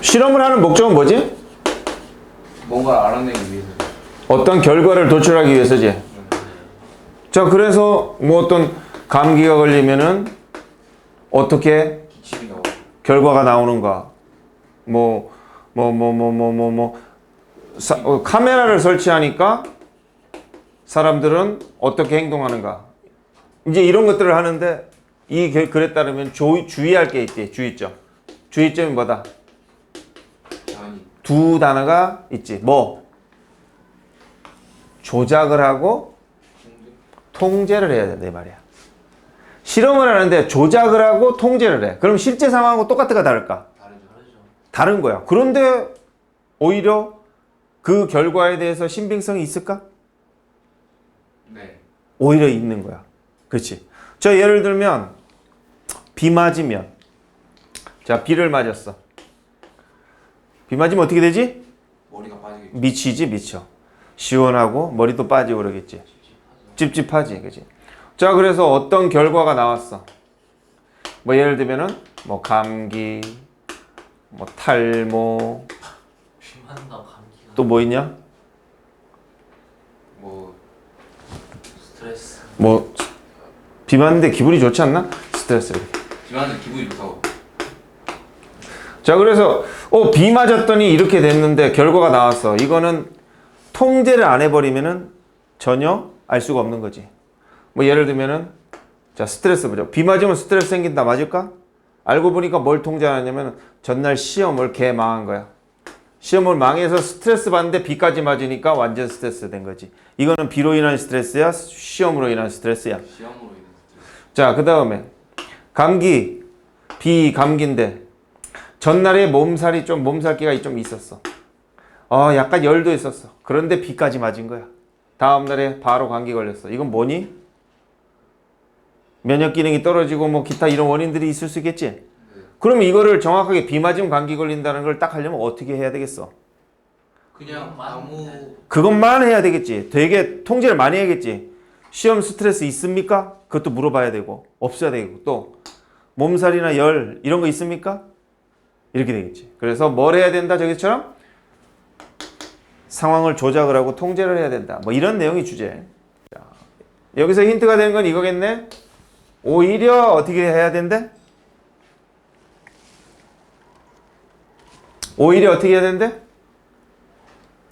실험을 하는 목적은 뭐지? 뭔가 알아내기 위해서. 어떤 결과를 도출하기 위해서지. 자, 그래서 뭐 어떤 감기가 걸리면은 어떻게 기침이 나오고. 결과가 나오는가? 카메라를 설치하니까 사람들은 어떻게 행동하는가? 이제 이런 것들을 하는데 이 글에 따르면 주의할 게 있지. 주의점. 주의점이 뭐다? 아니. 두 단어가 있지. 뭐? 조작을 하고 통제를 해야 된다 이 말이야. 실험을 하는데 조작을 하고 통제를 해. 그럼 실제 상황하고 똑같을까 다를까? 다르죠. 다른 거야. 그런데 오히려 그 결과에 대해서 신빙성이 있을까? 네. 오히려 있는 거야. 그렇지. 자, 예를 들면 비 맞으면, 자, 비를 맞았어. 비 맞으면 어떻게 되지? 머리가 빠지게. 미치지, 미쳐. 시원하고 머리도 빠지고 그러겠지. 찝찝하지, 그지? 자, 그래서 어떤 결과가 나왔어. 뭐 예를 들면은 뭐 감기, 뭐 탈모, 비 맞는다 감기가. 또 뭐 있냐? 뭐 스트레스. 뭐 비 맞는데 기분이 좋지 않나? 스트레스. 비만은 기분이 좋다고. 자, 그래서 비 맞았더니 이렇게 됐는데 결과가 나왔어. 이거는 통제를 안 해버리면은 전혀 알 수가 없는 거지. 뭐 예를 들면은 자, 스트레스 보죠. 비 맞으면 스트레스 생긴다. 맞을까? 알고 보니까 뭘 통제하냐면 전날 시험을 개 망한 거야. 시험을 망해서 스트레스 받는데 비까지 맞으니까 완전 스트레스 된 거지. 이거는 비로 인한 스트레스야? 시험으로 인한 스트레스야? 시험으로 인해서 스트레스. 자, 그 다음에 감기, 비 감기인데 전날에 몸살기가 좀 있었어. 약간 열도 있었어. 그런데 비까지 맞은 거야. 다음날에 바로 감기 걸렸어. 이건 뭐니? 면역 기능이 떨어지고 뭐 기타 이런 원인들이 있을 수 있겠지? 네. 그럼 이거를 정확하게 비 맞으면 감기 걸린다는 걸 딱 하려면 어떻게 해야 되겠어? 그냥 아무 그것만 해야 되겠지. 되게 통제를 많이 해야겠지. 시험 스트레스 있습니까? 그것도 물어봐야 되고 없어야 되고 또 몸살이나 열 이런 거 있습니까? 이렇게 되겠지. 그래서 뭘 해야 된다 저기처럼 상황을 조작을 하고 통제를 해야 된다. 뭐 이런 내용이 주제. 자, 여기서 힌트가 되는 건 이거겠네. 오히려 어떻게 해야 된대? 오히려 어떻게 해야 된대?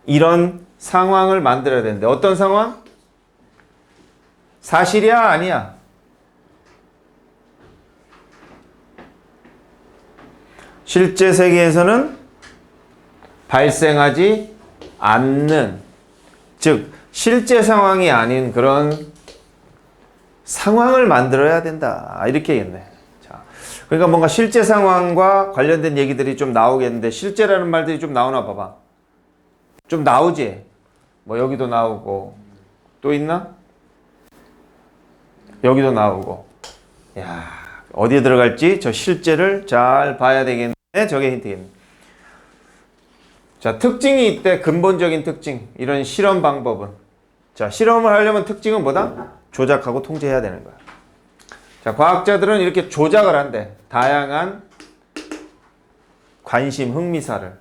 이런 상황을 만들어야 되는데 어떤 상황? 사실이야 아니야? 실제 세계에서는 발생하지 않는, 즉 실제 상황이 아닌 그런 상황을 만들어야 된다 이렇게 얘기했네. 자, 그러니까 뭔가 실제 상황과 관련된 얘기들이 좀 나오겠는데 실제라는 말들이 좀 나오나 봐봐. 좀 나오지? 뭐 여기도 나오고 또 있나? 여기도 나오고. 야, 어디에 들어갈지 저 실제를 잘 봐야 되겠네. 저게 힌트겠네. 자, 특징이 있대. 근본적인 특징. 이런 실험 방법은. 자, 실험을 하려면 특징은 뭐다? 조작하고 통제해야 되는 거야. 자, 과학자들은 이렇게 조작을 한대. 다양한 관심, 흥미사를.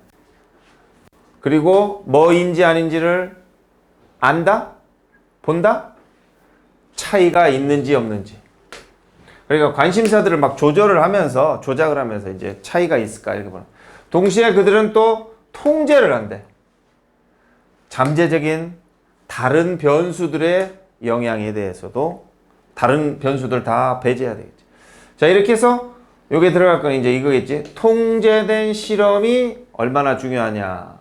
그리고 뭐인지 아닌지를 안다? 본다? 차이가 있는지 없는지. 그러니까 관심사들을 막 조작을 하면서 이제 차이가 있을까 이렇게 보는. 동시에 그들은 또 통제를 한대. 잠재적인 다른 변수들의 영향에 대해서도 다른 변수들 다 배제해야 되겠지. 자, 이렇게 해서 여기에 들어갈 건 이제 이거겠지. 통제된 실험이 얼마나 중요하냐.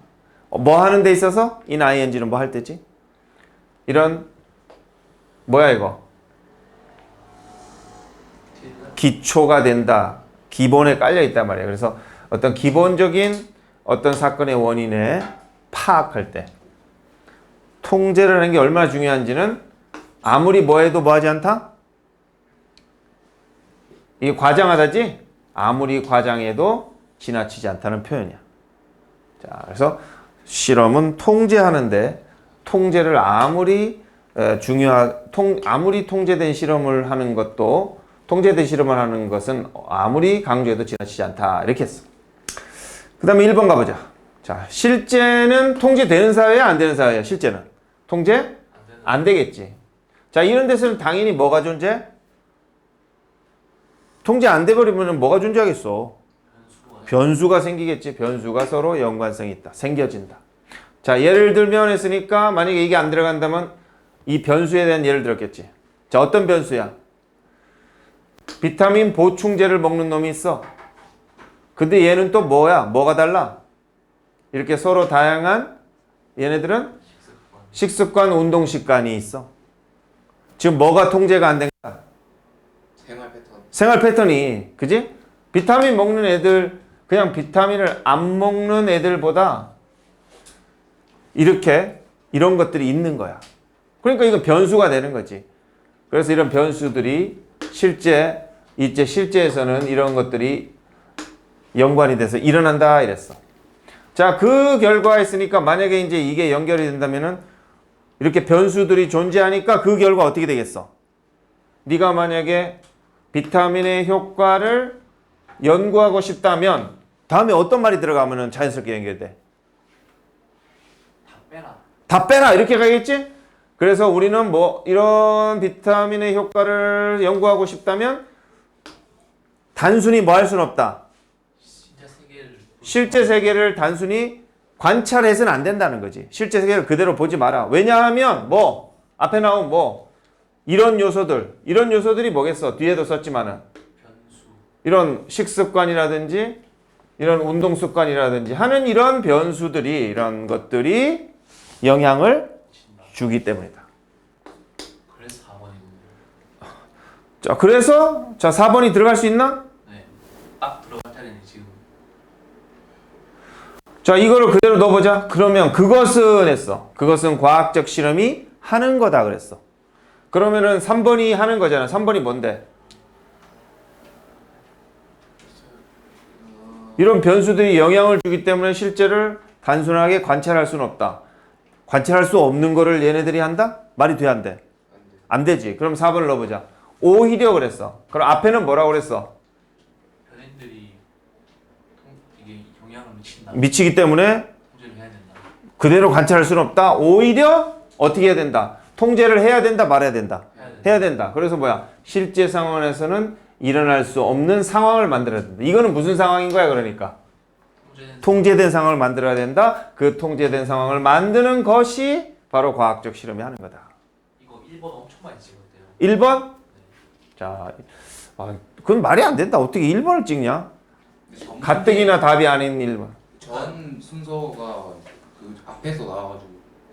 뭐 하는 데 있어서 in ing는 뭐 할 때지? 이런 뭐야 이거? 기초가 된다. 기본에 깔려 있단 말이에요. 그래서 어떤 기본적인 어떤 사건의 원인에 파악할 때 통제를 하는 게 얼마나 중요한지는 아무리 뭐 해도 뭐 하지 않다? 이게 과장하다지? 아무리 과장해도 지나치지 않다는 표현이야. 자, 그래서 실험은 통제하는데 통제를 아무리 아무리 통제된 실험을 하는 것은 아무리 강조해도 지나치지 않다. 이렇게 했어. 그 다음에 1번 가보자. 자, 실제는 통제되는 사회야, 안 되는 사회야? 실제는. 통제? 안 되는. 안 되겠지. 자, 이런 데서는 당연히 뭐가 존재? 통제 안 돼버리면 뭐가 존재하겠어? 변수가. 변수가 생기겠지. 변수가 서로 연관성이 있다. 생겨진다. 자, 예를 들면 했으니까 만약에 이게 안 들어간다면 이 변수에 대한 예를 들었겠지. 자, 어떤 변수야? 비타민 보충제를 먹는 놈이 있어. 근데 얘는 또 뭐야? 뭐가 달라? 이렇게 서로 다양한 얘네들은 식습관, 운동 습관이 있어. 지금 뭐가 통제가 안 된 거야? 생활 패턴. 생활 패턴이, 그지? 비타민 먹는 애들, 그냥 비타민을 안 먹는 애들보다 이렇게 이런 것들이 있는 거야. 그러니까 이건 변수가 되는 거지. 그래서 이런 변수들이 실제에서는 이런 것들이 연관이 돼서 일어난다 이랬어. 자, 그 결과 있으니까 만약에 이제 이게 연결이 된다면은 이렇게 변수들이 존재하니까 그 결과 어떻게 되겠어? 네가 만약에 비타민의 효과를 연구하고 싶다면 다음에 어떤 말이 들어가면은 자연스럽게 연결돼? 다 빼라. 다 빼라 이렇게 가겠지? 그래서 우리는 뭐 이런 비타민의 효과를 연구하고 싶다면 단순히 뭐 할 수는 없다. 진짜 세계를. 실제 세계를 단순히 관찰해서는 안 된다는 거지. 실제 세계를 그대로 보지 마라. 왜냐하면 뭐 앞에 나온 뭐 이런 요소들이 뭐겠어? 뒤에도 썼지만은 변수. 이런 식습관이라든지 이런 운동 습관이라든지 하는 이런 변수들이 이런 것들이 영향을 진다. 주기 때문이다. 그래서 4번이군요. 자, 그래서 자 4번이 들어갈 수 있나? 네. 딱 들어갈 자리는 지금. 자, 이거를 그대로 넣어보자. 그러면 그것은 했어. 그것은 과학적 실험이 하는 거다 그랬어. 그러면은 3번이 하는 거잖아. 3번이 뭔데? 이런 변수들이 영향을 주기 때문에 실제를 단순하게 관찰할 수는 없다. 관찰할 수 없는 거를 얘네들이 한다? 말이 돼, 안 돼? 안 돼. 안 되지. 그럼 4번을 넣어보자. 오히려 그랬어. 그럼 앞에는 뭐라고 그랬어? 변인들이 이게 영향을 미친다. 미치기 때문에 통제를 해야 된다. 그대로 관찰할 수는 없다. 오히려 어떻게 해야 된다? 통제를 해야 된다, 말해야 된다. 해야 된다. 해야 된다. 그래서 뭐야? 실제 상황에서는 일어날 수 없는 상황을 만들어야 된다. 이거는 무슨 상황인 거야, 그러니까? 통제된 상황을 만들어야 된다. 그 통제된 상황을 만드는 것이 바로 과학적 실험이 하는 거다. 이거 1번 엄청 많이 찍었대요. 1번? 자, 그건 말이 안 된다. 어떻게 1번을 찍냐? 근데 전 가뜩이나 답이 아닌 1번. 전 순서가 그 앞에서 나와가지고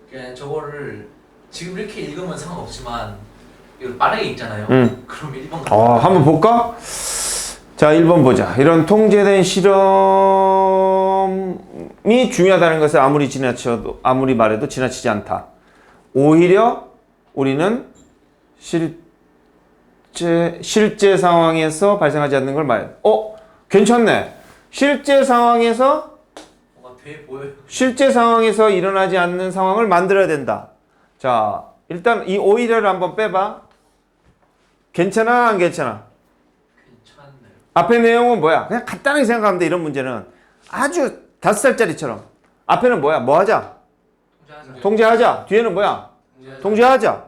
그냥 저거를 지금 이렇게 읽으면 상관없지만 이걸 빠르게 읽잖아요. 응. 그럼 1번 한번 볼까? 자, 1번 보자. 이런 통제된 실험이 중요하다는 것을 아무리 말해도 지나치지 않다. 오히려 우리는 실제 상황에서 발생하지 않는 걸 말해. 괜찮네. 실제 상황에서 뭔가 돼 보여요. 실제 상황에서 일어나지 않는 상황을 만들어야 된다. 자, 일단 이 오히려를 한번 빼봐. 괜찮아, 안 괜찮아? 괜찮네요. 앞에 내용은 뭐야? 그냥 간단하게 생각하면 돼. 이런 문제는 아주 5살짜리처럼. 앞에는 뭐야? 뭐 하자? 통제하자. 통제하자. 뒤에는 뭐야? 통제하자. 통제하자.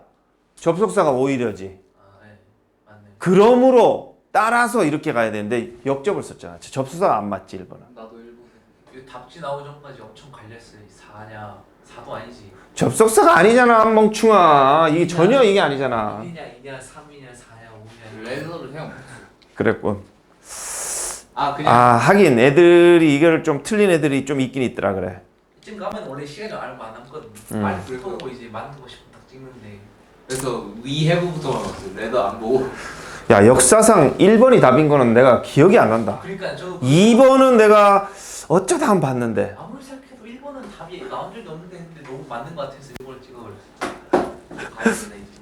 접속사가 오히려지. 아, 네. 맞네. 그러므로 따라서 이렇게 가야 되는데 역접을 썼잖아. 접속사가 안 맞지, 1번은. 나도 1번. 이거 답지 나오기 전까지 엄청 갈렸어요. 4냐? 4도 아니지. 접속사가 아니잖아, 멍충아. 이게 전혀 이게 아니잖아. 1이냐, 2냐, 3이냐, 4냐, 5냐. 레더를 생각 못했어. 그랬군. 그냥 하긴 애들이 이거를 좀 틀린 애들이 좀 있긴 있더라, 그래. 이쯤 가면 원래 시간이 얼마 안 남거든. 빨리 붙어보고 이제 만들고 싶으면 딱 찍는데. 그래서 위해부부터 나왔어요. 레더 안 보고. 야, 역사상 1번이 답인 거는 내가 기억이 안 난다. 그러니까 저도 2번은 내가 어쩌다 한 번 봤는데. 아무리 생각해도 1번은 답이 나온 적이 없는데 근데 너무 맞는 것 같아서 이걸 찍어버렸어. 가야 된다 이제.